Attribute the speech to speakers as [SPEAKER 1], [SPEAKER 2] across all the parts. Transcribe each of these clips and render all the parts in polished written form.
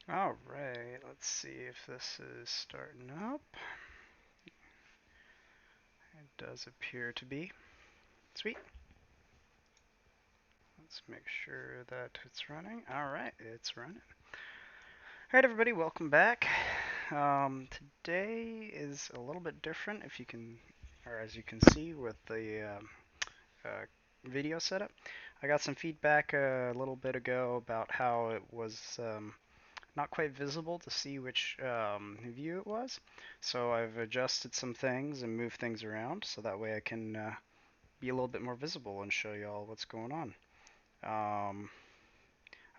[SPEAKER 1] Alright, let's see if this is starting up. It does appear to be. Sweet. Let's make sure that it's running. Alright, it's running. Alright everybody, welcome back. Today is a little bit different if you can, or as you can see with the uh, video setup. I got some feedback a little bit ago about how it was not quite visible to see which view it was. So I've adjusted some things and moved things around so that way I can be a little bit more visible and show you all what's going on.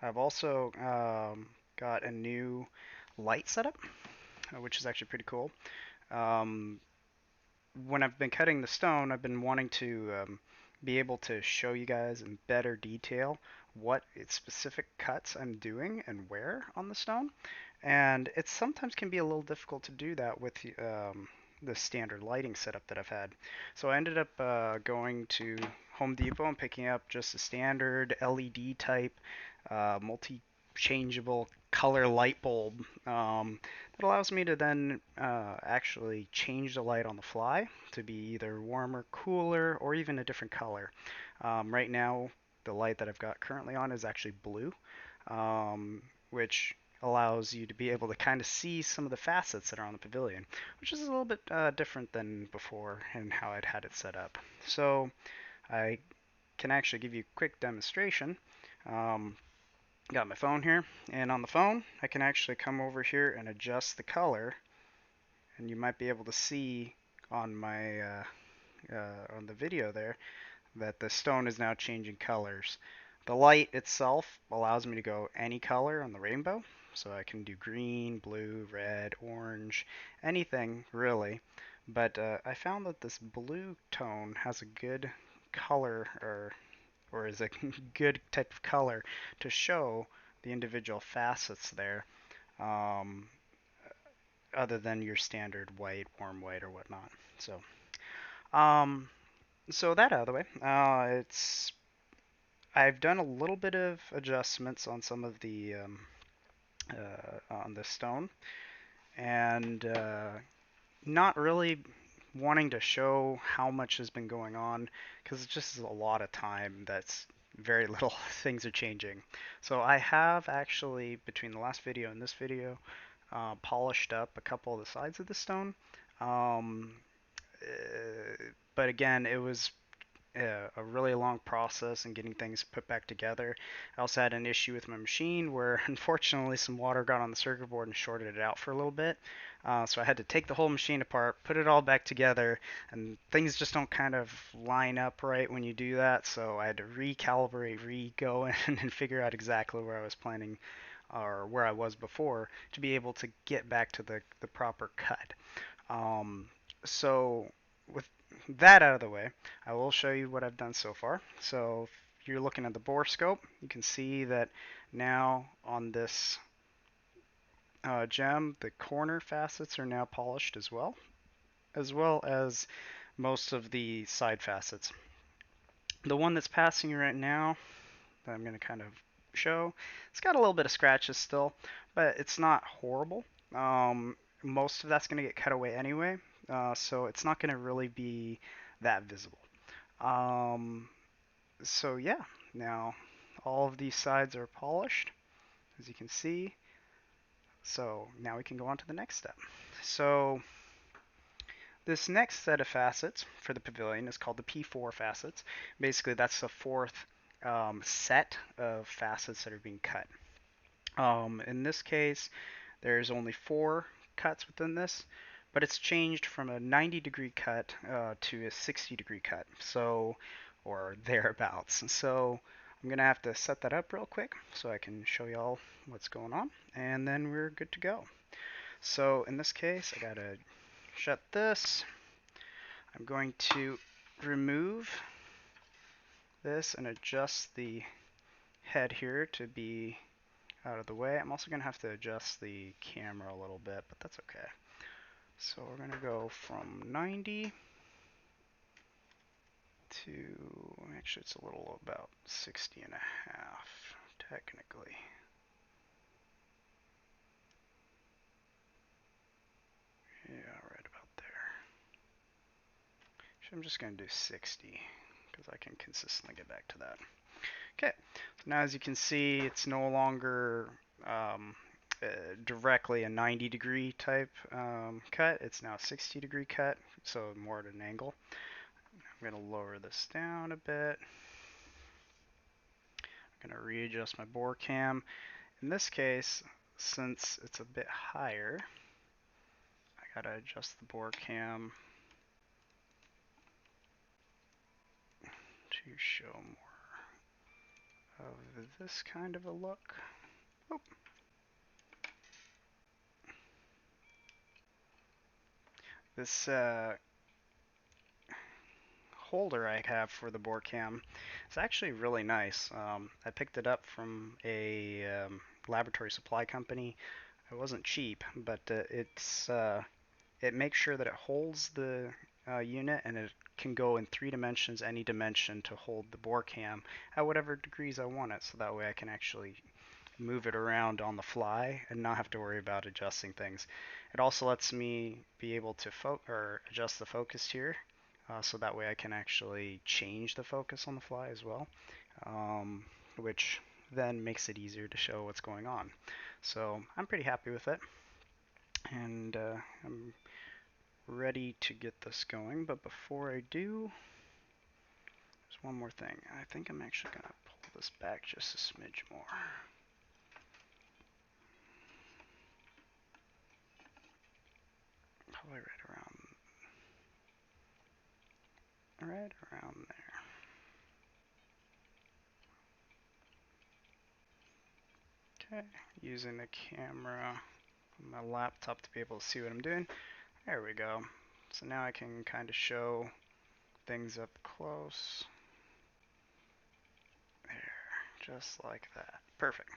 [SPEAKER 1] I've also got a new light setup, which is actually pretty cool. Um, when I've been cutting the stone, I've been wanting to be able to show you guys in better detail what specific cuts I'm doing and where on the stone. And it sometimes can be a little difficult to do that with the standard lighting setup that I've had. So I ended up going to Home Depot and picking up just a standard LED type multi-changeable color light bulb that allows me to then actually change the light on the fly to be either warmer, cooler, or even a different color. Right now, the light that I've got currently on is actually blue, which allows you to be able to kind of see some of the facets that are on the pavilion, which is a little bit different than before and how I'd had it set up. So I can actually give you a quick demonstration. Um, got my phone here, and on the phone I can actually come over here and adjust the color, and you might be able to see on my on the video there that the stone is now changing colors. The light itself allows me to go any color on the rainbow, so I can do green, blue, red, orange, anything really. But I found that this blue tone has a good color, or is a good type of color to show the individual facets there, um, other than your standard white, warm white, or whatnot. So, um, so that out of the way, I've done a little bit of adjustments on some of the on the stone, and not really wanting to show how much has been going on because it's just a lot of time that's very little things are changing. So I have actually, between the last video and this video, polished up a couple of the sides of the stone. Um, but again, it was a really long process in getting things put back together. I also had an issue with my machine where unfortunately some water got on the circuit board and shorted it out for a little bit. So I had to take the whole machine apart, put it all back together, and things just don't kind of line up right when you do that. So I had to recalibrate, re-go in and figure out exactly where I was planning or where I was before to be able to get back to the proper cut. Um, so with that out of the way, I will show you what I've done so far. So if you're looking at the bore scope, you can see that now on this gem, the corner facets are now polished as well as most of the side facets. The one that's passing right now, that I'm going to kind of show, it's got a little bit of scratches still, but it's not horrible. Most of that's going to get cut away anyway, so it's not going to really be that visible. Um, so yeah, now all of these sides are polished, as you can see. So now we can go on to the next step. So this next set of facets for the pavilion is called the P4 facets. Basically, that's the fourth set of facets that are being cut. In this case, there's only 4 cuts within this, but it's changed from a 90-degree cut to a 60-degree cut, so, or thereabouts. So I'm gonna have to set that up real quick so I can show y'all what's going on, and then we're good to go. So in this case, I gotta shut this. I'm going to remove this and adjust the head here to be out of the way. I'm also going to have to adjust the camera a little bit, but that's okay. So we're going to go from 90 to, actually it's a little about 60 and a half, technically. I'm just going to do 60 because I can consistently get back to that. Okay, so now as you can see, it's no longer directly a 90-degree type cut. It's now a 60-degree cut, so more at an angle. I'm going to lower this down a bit. I'm going to readjust my bore cam. In this case, since it's a bit higher, I got to adjust the bore cam to show more of this kind of a look. Oh. This holder I have for the bore cam is actually really nice. I picked it up from a laboratory supply company. It wasn't cheap, but it makes sure that it holds the unit, and it can go in 3 dimensions, any dimension, to hold the bore cam at whatever degrees I want it, so that way I can actually move it around on the fly and not have to worry about adjusting things. It also lets me be able to adjust the focus here, so that way I can actually change the focus on the fly as well, which then makes it easier to show what's going on. So I'm pretty happy with it, and I'm ready to get this going. But before I do, there's one more thing. I think I'm actually going to pull this back just a smidge more. Probably right around there. Okay, using the camera on my laptop to be able to see what I'm doing. There we go. So now I can kind of show things up close. There, just like that. Perfect.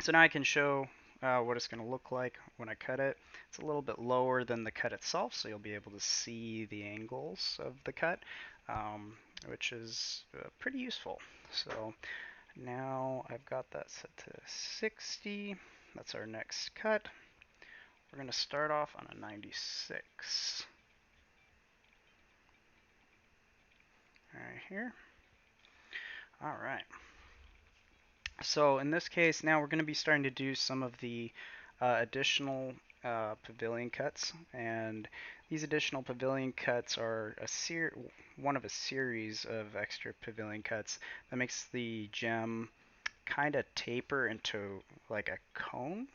[SPEAKER 1] So now I can show what it's going to look like when I cut it. It's a little bit lower than the cut itself, so you'll be able to see the angles of the cut, which is pretty useful. So now I've got that set to 60. That's our next cut. We're going to start off on a 96. Right here. All right. So in this case, now we're going to be starting to do some of the additional pavilion cuts, and these additional pavilion cuts are one of a series of extra pavilion cuts that makes the gem kind of taper into like a cone.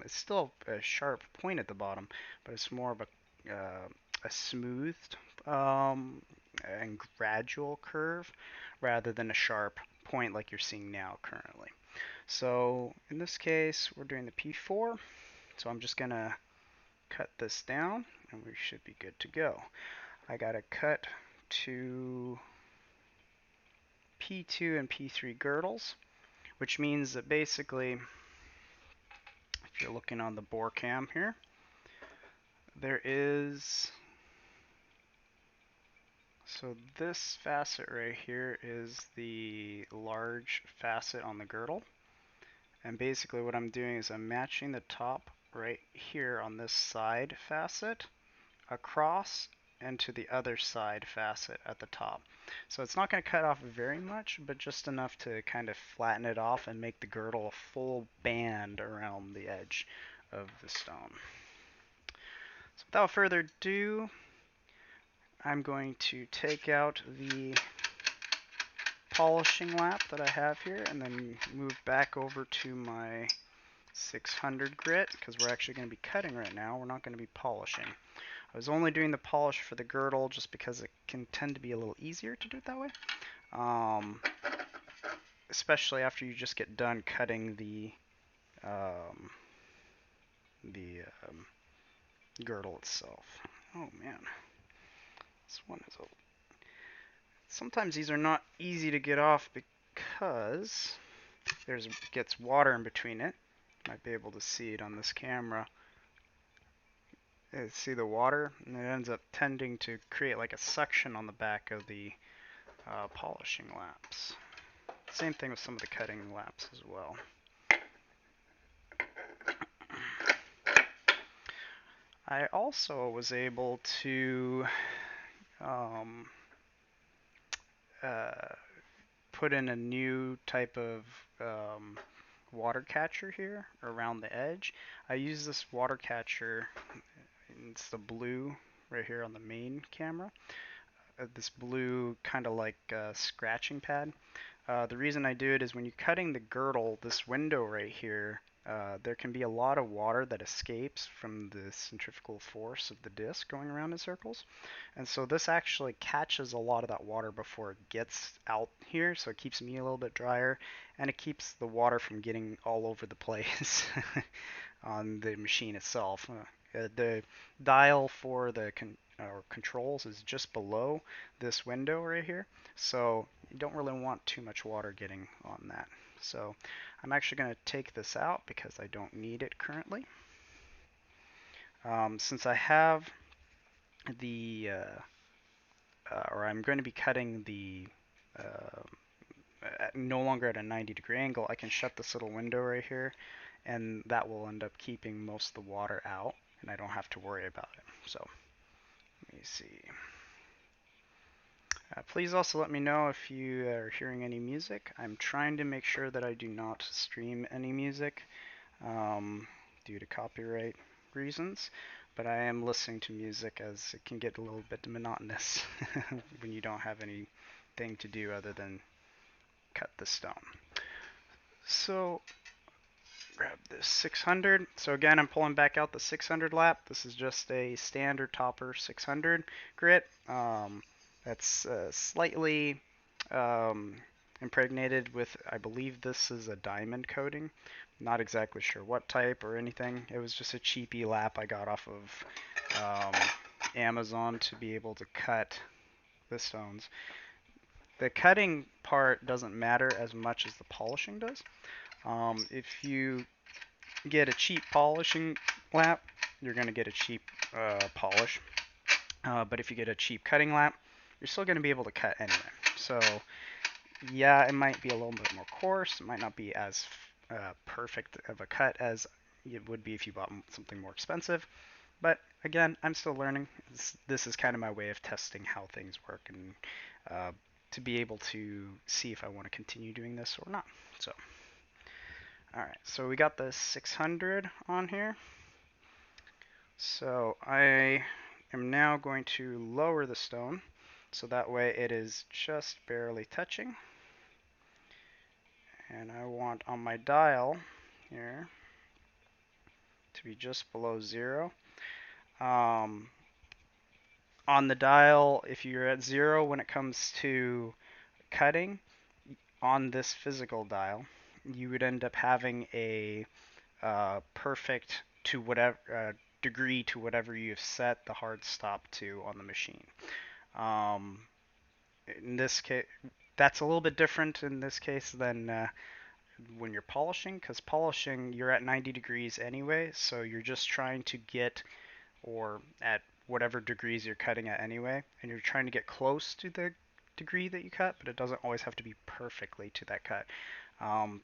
[SPEAKER 1] It's still a sharp point at the bottom, but it's more of a smoothed and gradual curve rather than a sharp point like you're seeing now currently. So in this case, we're doing the P4, so I'm just going to cut this down and we should be good to go. I got to cut to P2 and P3 girdles, which means that basically, if you're looking on the bore cam here, there is, so this facet right here is the large facet on the girdle. And basically what I'm doing is I'm matching the top right here on this side facet across and to the other side facet at the top. So it's not going to cut off very much, but just enough to kind of flatten it off and make the girdle a full band around the edge of the stone. So without further ado, I'm going to take out the polishing lap that I have here and then move back over to my 600 grit, because we're actually going to be cutting right now. We're not going to be polishing. I was only doing the polish for the girdle just because it can tend to be a little easier to do it that way, especially after you just get done cutting the girdle itself. Oh man, this one is sometimes these are not easy to get off because gets water in between it. You might be able to see it on this camera. See the water, and it ends up tending to create like a suction on the back of the polishing laps. Same thing with some of the cutting laps as well. I also was able to um, uh, put in a new type of um, water catcher here around the edge. I use this water catcher, it's the blue right here on the main camera. This blue kind of like scratching pad. The reason I do it is when you're cutting the girdle, this window right here, there can be a lot of water that escapes from the centrifugal force of the disc going around in circles. And so this actually catches a lot of that water before it gets out here, so it keeps me a little bit drier, and it keeps the water from getting all over the place on the machine itself. The dial for the controls is just below this window right here, so you don't really want too much water getting on that. So I'm actually going to take this out because I don't need it currently. Since I have the, or I'm going to be cutting the no longer at a 90-degree angle, I can shut this little window right here, and that will end up keeping most of the water out, and I don't have to worry about it. So let me see. Please also let me know if you are hearing any music. I'm trying to make sure that I do not stream any music due to copyright reasons, but I am listening to music as it can get a little bit monotonous when you don't have anything to do other than cut the stone. So grab this 600. So again, I'm pulling back out the 600 lap. This is just a standard Topper 600 grit. That's slightly impregnated with, I believe this is a diamond coating. Not exactly sure what type or anything. It was just a cheapy lap I got off of Amazon to be able to cut the stones. The cutting part doesn't matter as much as the polishing does. If you get a cheap polishing lap, you're going to get a cheap polish. But if you get a cheap cutting lap, you're still going to be able to cut anyway. So yeah, it might be a little bit more coarse. It might not be as perfect of a cut as it would be if you bought something more expensive. But again, I'm still learning. This is kind of my way of testing how things work and to be able to see if I want to continue doing this or not. So, alright, so we got the 600 on here. So I am now going to lower the stone so that way it is just barely touching. And I want on my dial here to be just below 0. On the dial, if you're at 0 when it comes to cutting, on this physical dial, you would end up having a perfect to whatever degree to whatever you've set the hard stop to on the machine. In this case, that's a little bit different in this case than when you're polishing, because polishing you're at 90 degrees anyway, so you're just trying to get, or at whatever degrees you're cutting at anyway, and you're trying to get close to the degree that you cut, but it doesn't always have to be perfectly to that cut,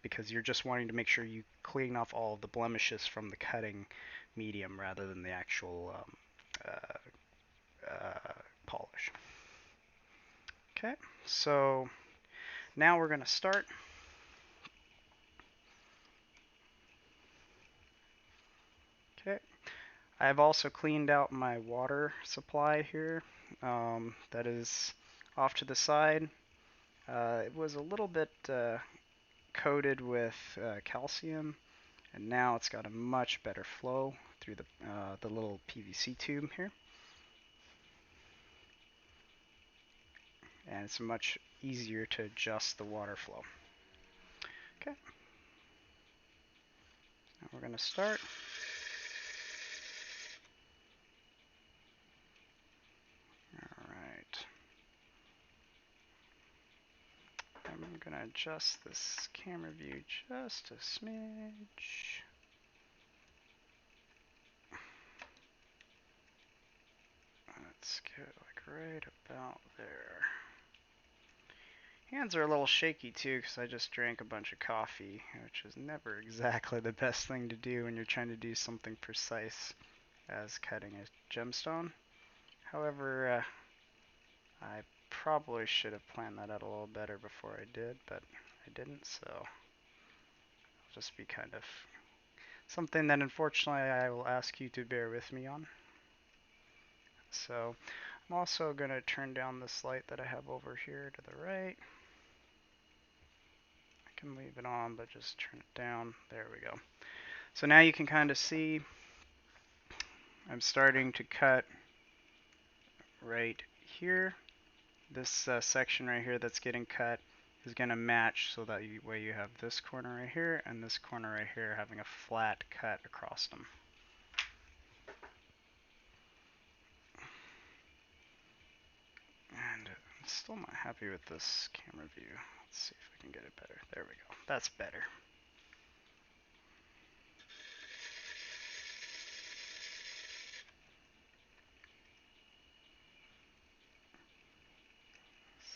[SPEAKER 1] because you're just wanting to make sure you clean off all of the blemishes from the cutting medium rather than the actual polish. Okay, so now we're going to start. Okay, I've also cleaned out my water supply here. That is off to the side. It was a little bit coated with calcium, and now it's got a much better flow through the little PVC tube here. And it's much easier to adjust the water flow. Okay, now we're going to start. Alright. I'm going to adjust this camera view just a smidge. Let's get like right about there. Hands are a little shaky too because I just drank a bunch of coffee, which is never exactly the best thing to do when you're trying to do something precise as cutting a gemstone. However, I probably should have planned that out a little better before I did, but I didn't, so it'll just be kind of something that unfortunately I will ask you to bear with me on. So I'm also going to turn down this light that I have over here to the right. I can leave it on, but just turn it down. There we go. So now you can kind of see I'm starting to cut right here. This section right here that's getting cut is going to match so that way you have this corner right here and this corner right here having a flat cut across them. And I'm still not happy with this camera view. Let's see if I can get it better. There we go. That's better.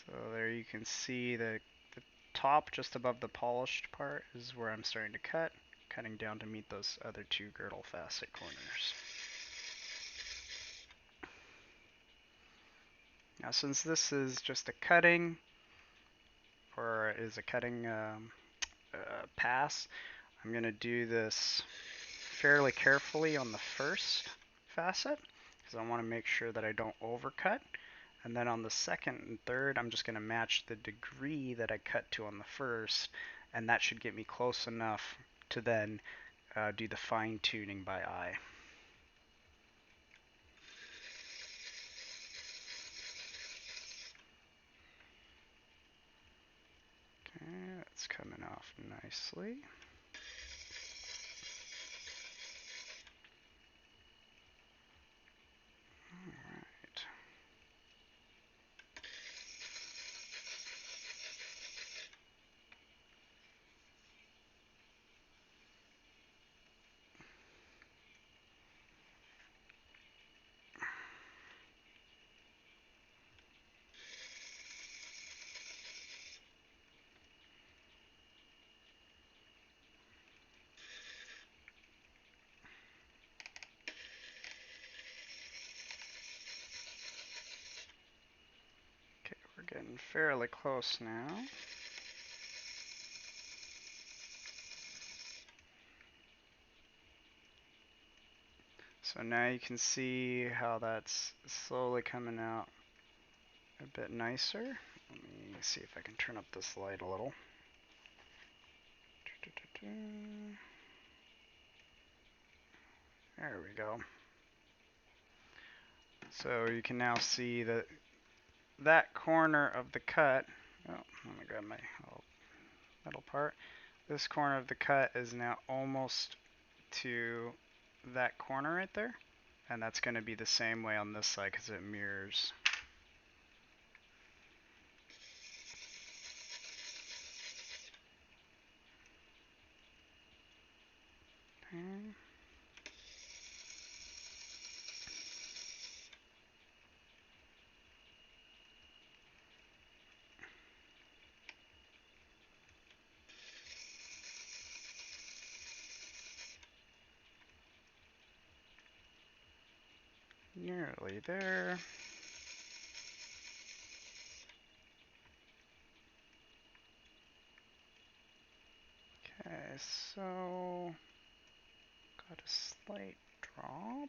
[SPEAKER 1] So there you can see the top just above the polished part is where I'm starting to cut, cutting down to meet those other two girdle facet corners. Now since this is just a cutting, or is a cutting pass, I'm going to do this fairly carefully on the first facet because I want to make sure that I don't overcut. And then on the second and third, I'm just going to match the degree that I cut to on the first, and that should get me close enough to then do the fine tuning by eye. Okay, that's coming off nicely. Alright. Okay, we're getting fairly close now. So now you can see how that's slowly coming out a bit nicer. Let me see if I can turn up this light a little. There we go. So you can now see that that corner of the cut, oh, let me grab my metal part. This corner of the cut is now almost to that corner right there. And that's going to be the same way on this side because it mirrors. Okay. Nearly there. Okay, so got a slight drop.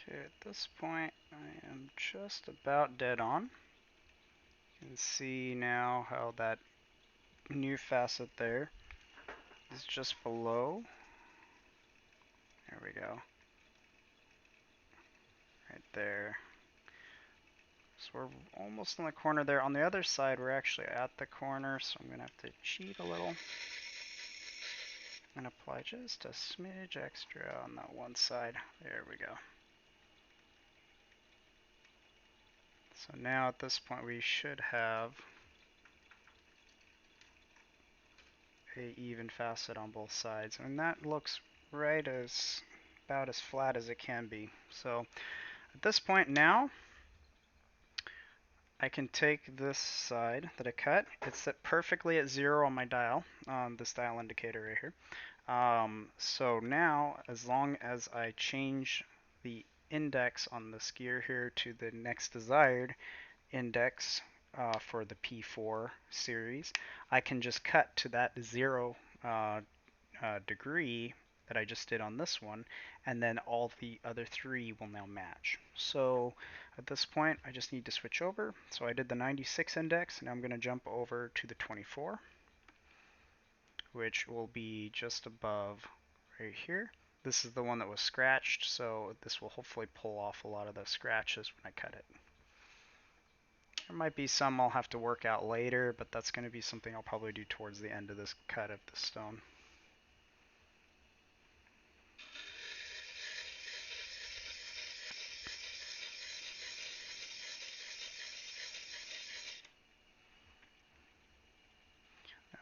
[SPEAKER 1] Okay, at this point, I am just about dead on. You can see now how that new facet there is just below There we go. Right there. So we're almost on the corner there. On the other side, we're actually at the corner, so I'm going to have to cheat a little. And apply just a smidge extra on that one side. There we go. So now at this point we should have a even facet on both sides. And that looks right as about as flat as it can be. So at this point now, I can take this side that I cut. It's set perfectly at 0 on my dial, this dial indicator right here. So now, as long as I change the index on this gear here to the next desired index for the P4 series, I can just cut to that 0 degree that I just did on this one, and then all the other 3 will now match. So at this point, I just need to switch over. So I did the 96 index, and I'm going to jump over to the 24, which will be just above right here. This is the one that was scratched, so this will hopefully pull off a lot of the scratches when I cut it. There might be some I'll have to work out later, but that's going to be something I'll probably do towards the end of this cut of the stone.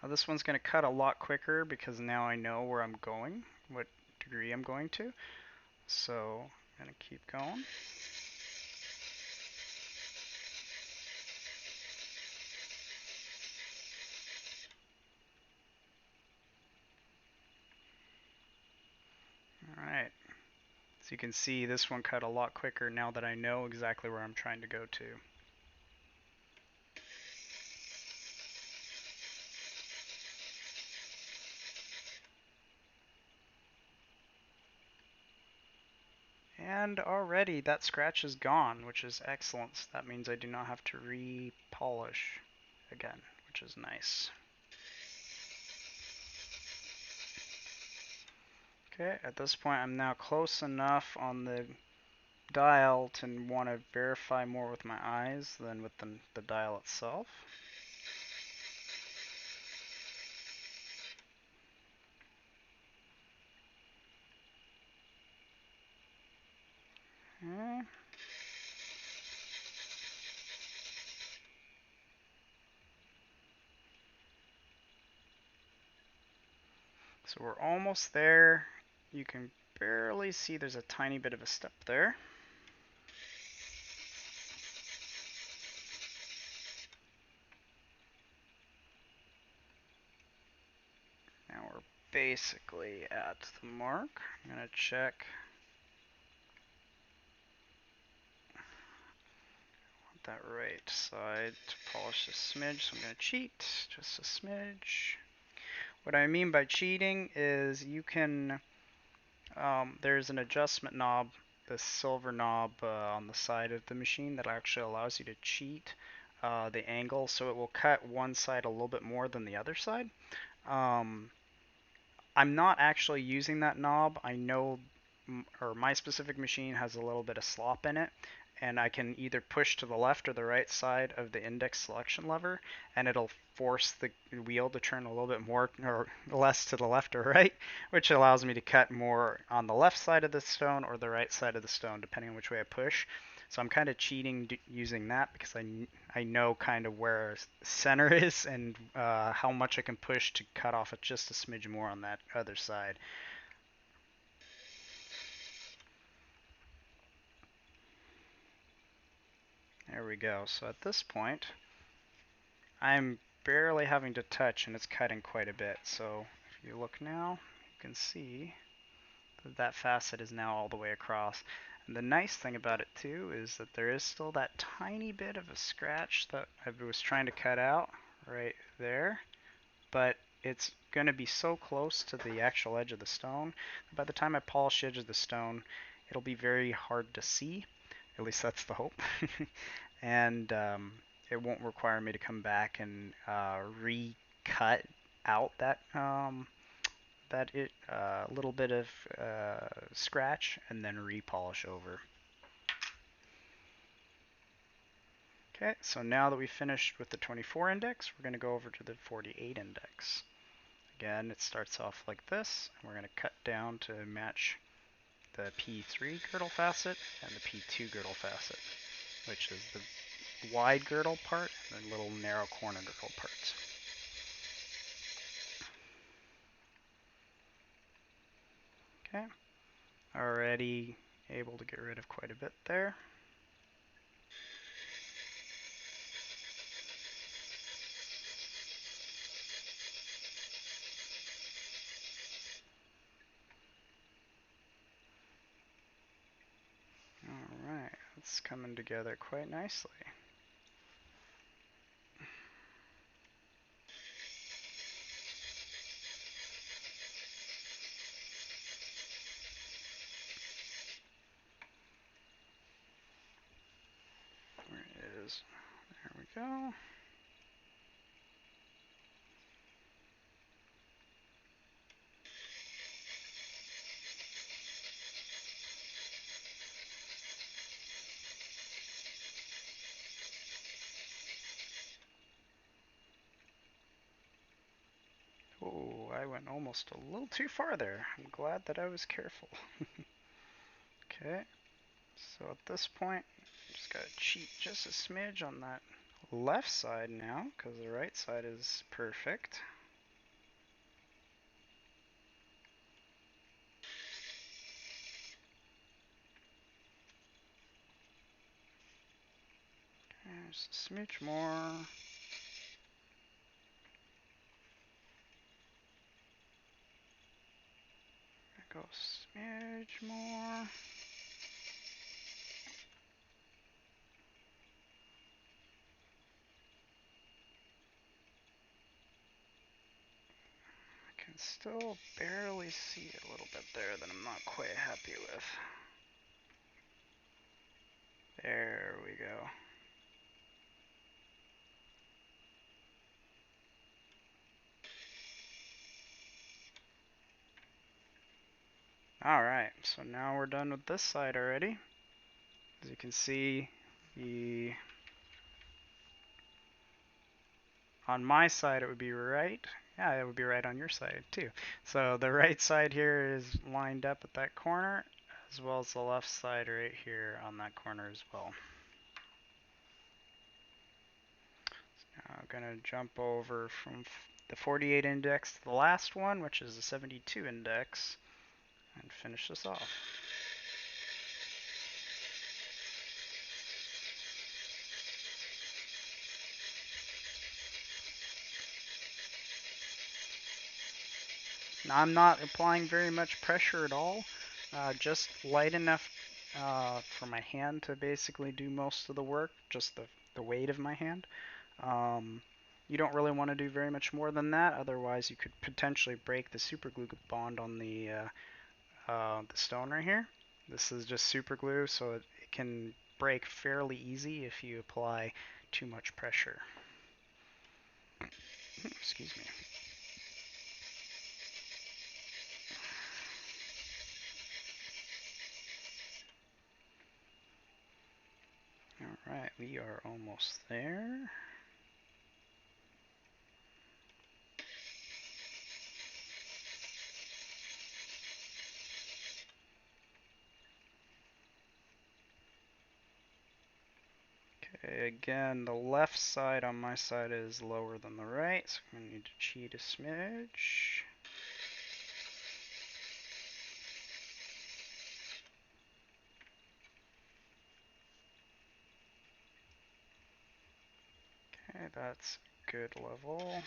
[SPEAKER 1] Now this one's going to cut a lot quicker because now I know where I'm going, what degree I'm going to. So I'm going to keep going. Alright, so you can see this one cut a lot quicker now that I know exactly where I'm trying to go to. And already that scratch is gone, which is excellent. So that means I do not have to re-polish again, which is nice. Okay, at this point I'm now close enough on the dial to want to verify more with my eyes than with the dial itself. Okay. So we're almost there. You can barely see there's a tiny bit of a step there. Now we're basically at the mark. I'm going to check that right side to polish a smidge, so I'm going to cheat just a smidge. What I mean by cheating is you can, there's an adjustment knob, the silver knob on the side of the machine that actually allows you to cheat the angle, so it will cut one side a little bit more than the other side. I'm not actually using that knob. I know, or my specific machine has a little bit of slop in it, and I can either push to the left or the right side of the index selection lever, and it'll force the wheel to turn a little bit more or less to the left or right, which allows me to cut more on the left side of the stone or the right side of the stone, depending on which way I push. So I'm kind of cheating using that because I know kind of where center is and how much I can push to cut off just a smidge more on that other side. There we go. So at this point, I'm barely having to touch and it's cutting quite a bit. So if you look now, you can see that that facet is now all the way across. And the nice thing about it too is that there is still that tiny bit of a scratch that I was trying to cut out right there, but it's going to be so close to the actual edge of the stone that by the time I polish the edge of the stone, it'll be very hard to see. At least that's the hope. And it won't require me to come back and recut out that that a little bit of scratch and then repolish over. Okay, so now that we've finished with the 24 index, we're going to go over to the 48 index. Again, it starts off like this, and we're going to cut down to match the P3 girdle facet and the P2 girdle facet, which is the wide girdle part and the little narrow corner girdle parts. Okay, already able to get rid of quite a bit there. Alright, it's coming together quite nicely. Where it is. There we go. Oh, I went almost a little too far there. I'm glad that I was careful. Okay, so at this point, just gotta cheat just a smidge on that left side now, because the right side is perfect. Okay, just a smidge more. Go smidge more. I can still barely see a little bit there that I'm not quite happy with. There we go. Alright, so now we're done with this side already. As you can see, on my side it would be right. Yeah, it would be right on your side too. So the right side here is lined up at that corner, as well as the left side right here on that corner as well. Now I'm going to jump over from the 48 index to the last one, which is the 72 index, and finish this off. Now, I'm not applying very much pressure at all, just light enough for my hand to basically do most of the work, just the weight of my hand. You don't really want to do very much more than that, otherwise you could potentially break the super glue bond on the stone right here. This is just super glue, so it can break fairly easy if you apply too much pressure. Excuse me. Alright, we are almost there. Okay, again, the left side on my side is lower than the right, so I'm going to need to cheat a smidge. Okay, that's good level.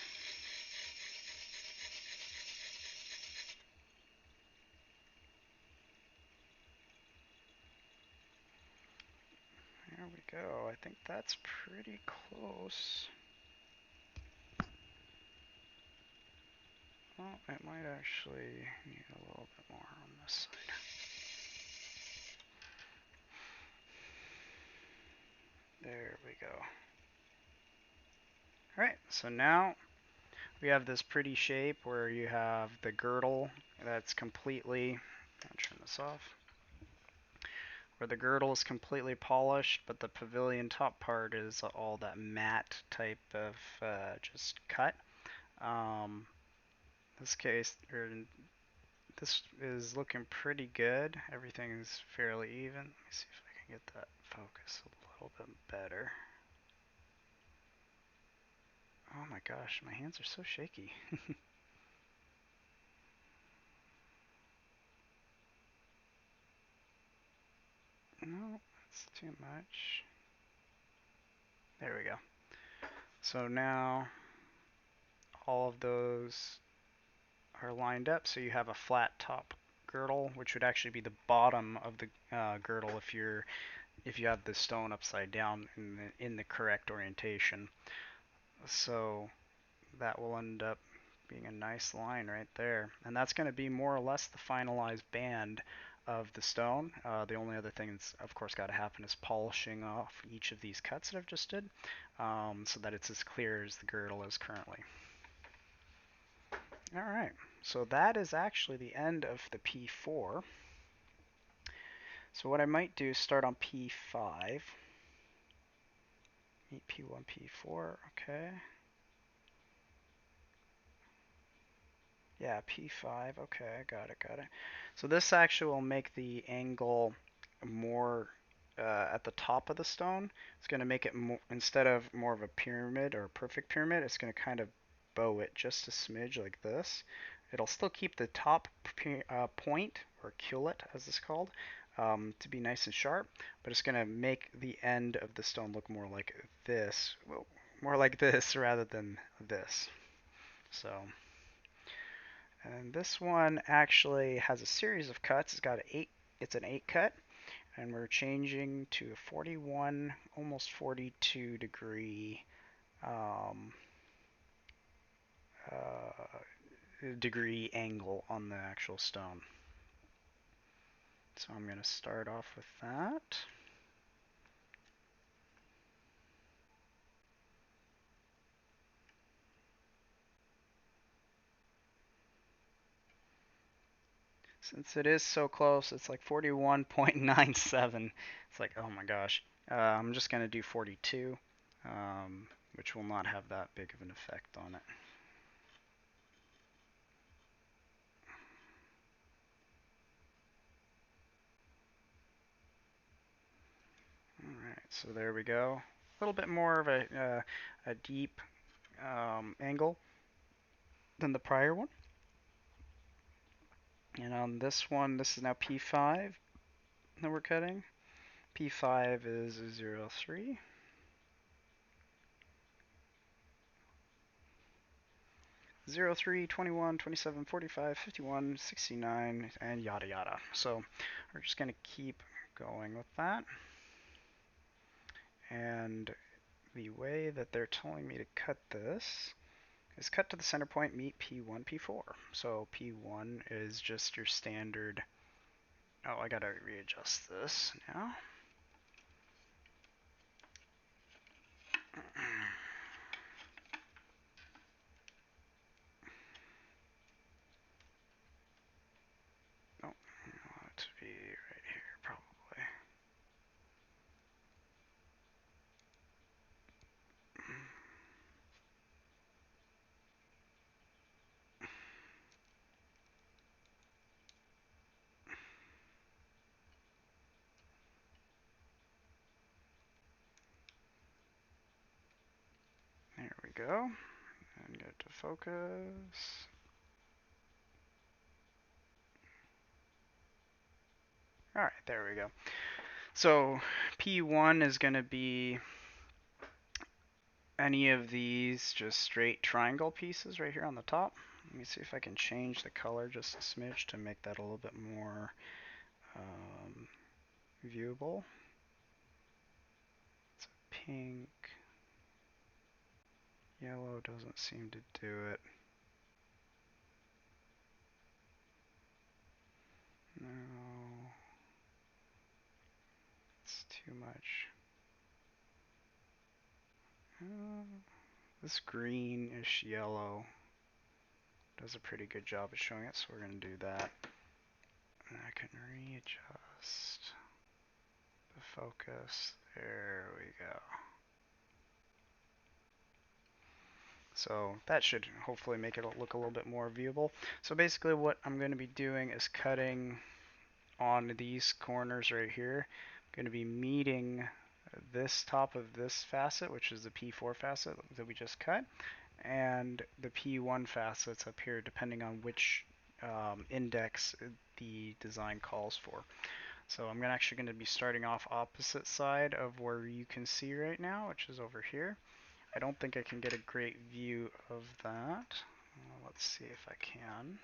[SPEAKER 1] There we go. I think that's pretty close. Well, it might actually need a little bit more on this side. There we go. Alright, so now we have this pretty shape where you have the girdle that's completely, I'll turn this off, where the girdle is completely polished, but the pavilion top part is all that matte type of just cut. Um, this case, this is looking pretty good. Everything is fairly even. Let me see if I can get that focus a little bit better. Oh my gosh, my hands are so shaky. No, that's too much. There we go. So now all of those are lined up, so you have a flat top girdle, which would actually be the bottom of the girdle if you have the stone upside down in the correct orientation. So that will end up being a nice line right there, and that's going to be more or less the finalized band of the stone. The only other thing that's of course got to happen is polishing off each of these cuts that I've just did, so that it's as clear as the girdle is currently. Alright, so that is actually the end of the P4. So what I might do is start on P5. Meet P1, P4, okay. Yeah, P5, okay, got it. So this actually will make the angle more at the top of the stone. It's going to make it more, instead of more of a pyramid or a perfect pyramid, it's going to kind of bow it just a smidge like this. It'll still keep the top point, or cullet as it's called, to be nice and sharp, but it's going to make the end of the stone look more like this, well, more like this rather than this. So, and this one actually has a series of cuts. It's an 8 cut, and we're changing to a 41, almost 42 degree degree angle on the actual stone. So I'm going to start off with that. Since it is so close, it's like 41.97. It's like, oh my gosh. I'm just going to do 42, which will not have that big of an effect on it. Alright, so there we go. A little bit more of a deep angle than the prior one. And on this one, this is now P5 that we're cutting. P5 is 0.3. 03, 21, 27, 45, 51, 69, and yada yada. So we're just going to keep going with that. And the way that they're telling me to cut this is cut to the center point, meet P1, P4. So P1 is just your standard. Oh, I gotta readjust this now. Oh, I want it to be right here, probably. There we go. And get to focus. Alright, there we go. So P1 is going to be any of these just straight triangle pieces right here on the top. Let me see if I can change the color just a smidge to make that a little bit more viewable. It's pink. Yellow doesn't seem to do it. No. It's too much. This greenish yellow does a pretty good job of showing it, so we're going to do that. And I can readjust the focus. There we go. So that should hopefully make it look a little bit more viewable. So basically what I'm going to be doing is cutting on these corners right here. I'm going to be meeting this top of this facet, which is the P4 facet that we just cut, and the P1 facets up here, depending on which index the design calls for. So I'm actually going to be starting off opposite side of where you can see right now, which is over here. I don't think I can get a great view of that. Let's see if I can.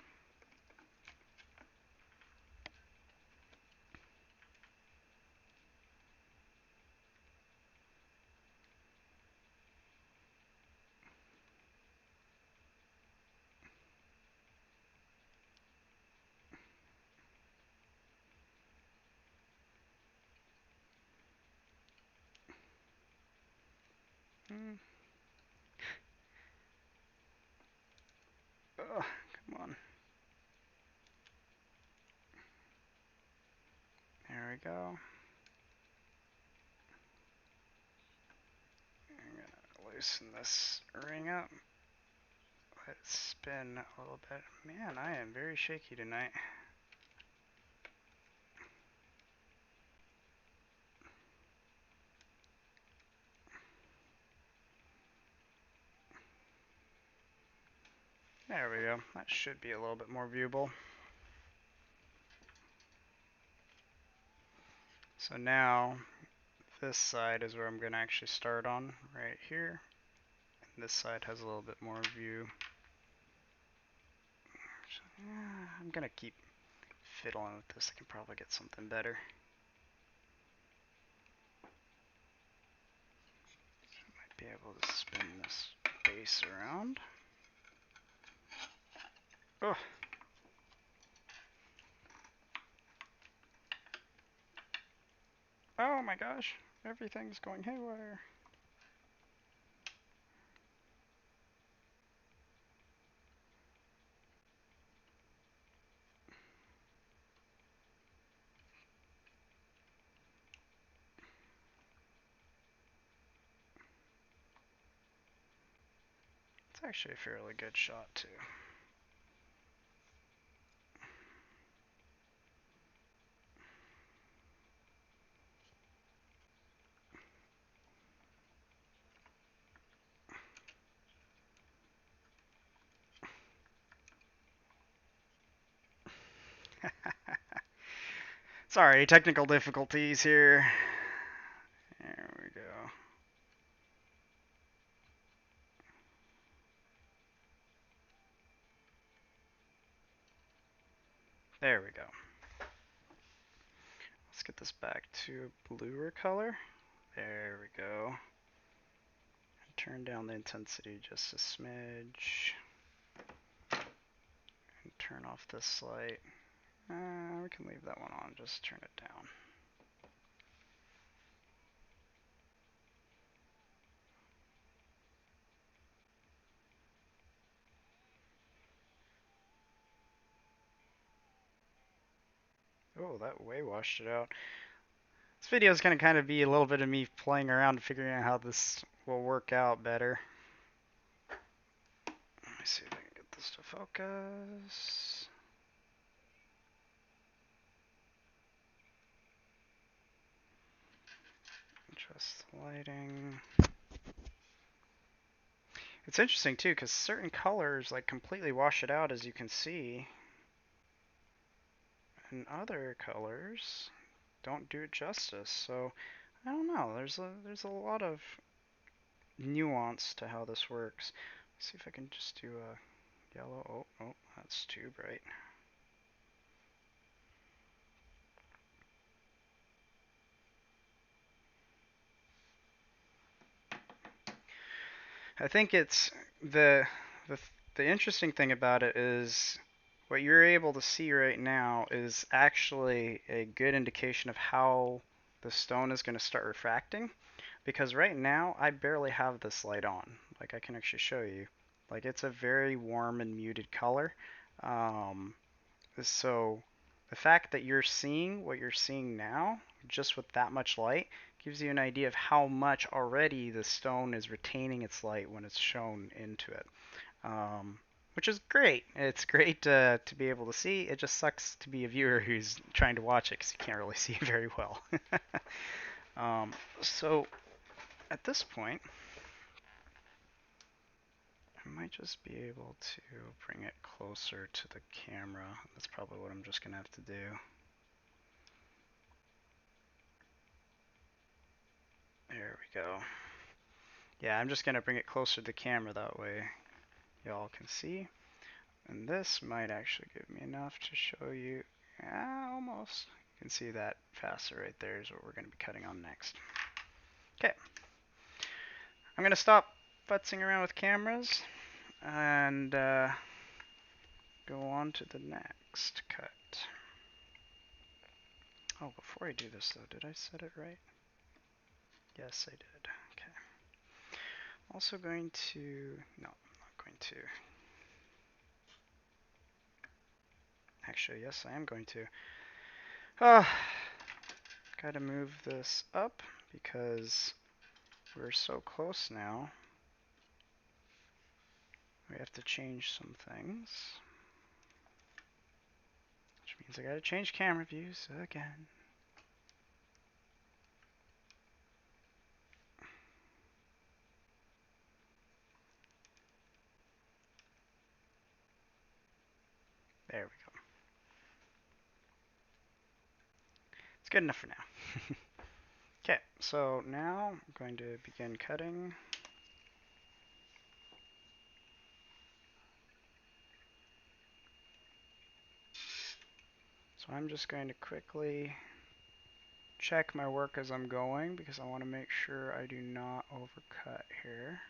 [SPEAKER 1] Ugh, come on. There we go. I'm gonna loosen this ring up. Let it spin a little bit. Man, I am very shaky tonight. There we go. That should be a little bit more viewable. So now, this side is where I'm going to actually start on, right here. And this side has a little bit more view. So, yeah, I'm going to keep fiddling with this. I can probably get something better. So I might be able to spin this base around. Oh! Oh my gosh! Everything's going haywire. It's actually a fairly good shot too. Sorry, technical difficulties here. There we go. There we go. Let's get this back to a bluer color. There we go. And turn down the intensity just a smidge. And turn off this light. We can leave that one on, just turn it down. Oh, that way washed it out. This video is going to kind of be a little bit of me playing around, figuring out how this will work out better. Let me see if I can get this to focus. Adjust the lighting. It's interesting too, because certain colors like completely wash it out, as you can see, and other colors don't do it justice. So I don't know. There's a lot of nuance to how this works. Let's see if I can just do a yellow. Oh, that's too bright. I think it's the the interesting thing about it is what you're able to see right now is actually a good indication of how the stone is going to start refracting, because right now I barely have this light on. Like, I can actually show you. Like it's a very warm and muted color. Um, so the fact that you're seeing what you're seeing now, just with that much light, gives you an idea of how much already the stone is retaining its light when it's shown into it. Which is great. It's great to be able to see. It just sucks to be a viewer who's trying to watch it because you can't really see very well. So at this point, I might just be able to bring it closer to the camera. That's probably what I'm just going to have to do. There we go. Yeah, I'm just going to bring it closer to the camera, that way y'all can see. And this might actually give me enough to show you, almost. You can see that facet right there is what we're going to be cutting on next. Okay, I'm going to stop futzing around with cameras and go on to the next cut. Oh, before I do this though, did I set it right? Yes, I did. Okay. Also going to, no, I'm not going to. Actually, yes, I am going to. Gotta move this up because we're so close now. We have to change some things. Which means I gotta change camera views again. There we go. It's good enough for now. Okay, so now I'm going to begin cutting. So I'm just going to quickly check my work as I'm going because I want to make sure I do not overcut here.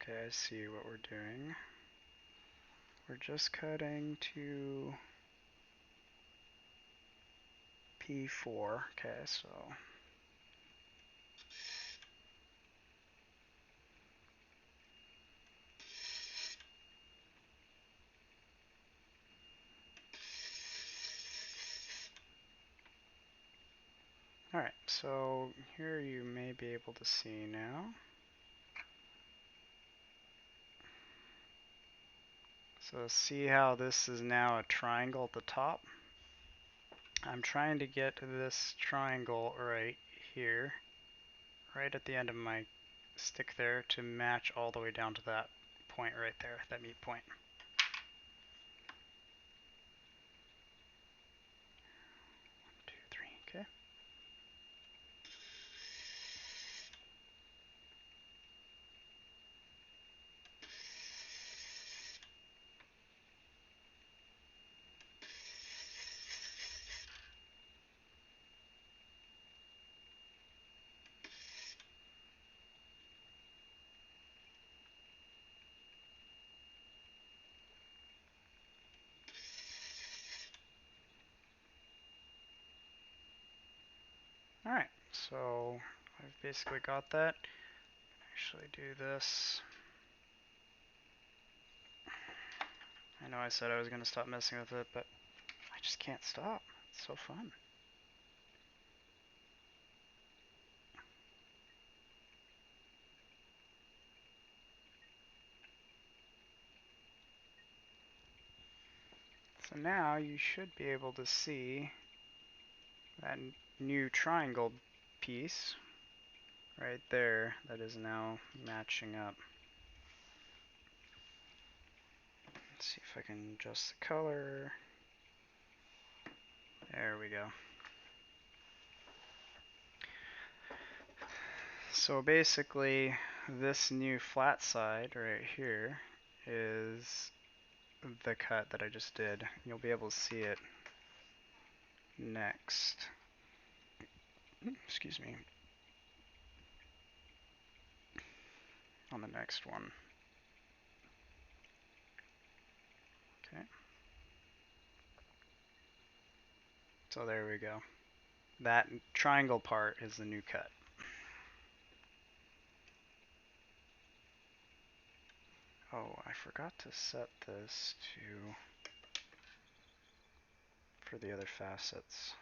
[SPEAKER 1] Okay, I see what we're doing. We're just cutting to P4. Okay, so alright, so here you may be able to see now. So see how this is now a triangle at the top? I'm trying to get this triangle right here, right at the end of my stick there, to match all the way down to that point right there, that meet point. 1, 2, 3, okay. Alright, so I've basically got that. Actually do this. I know I said I was going to stop messing with it, but I just can't stop. It's so fun. So now you should be able to see that new triangle piece right there that is now matching up. Let's see if I can adjust the color. There we go. So basically, this new flat side right here is the cut that I just did. You'll be able to see it next. Excuse me. On the next one. Okay. So there we go. That triangle part is the new cut. Oh, I forgot to set this to for the other facets.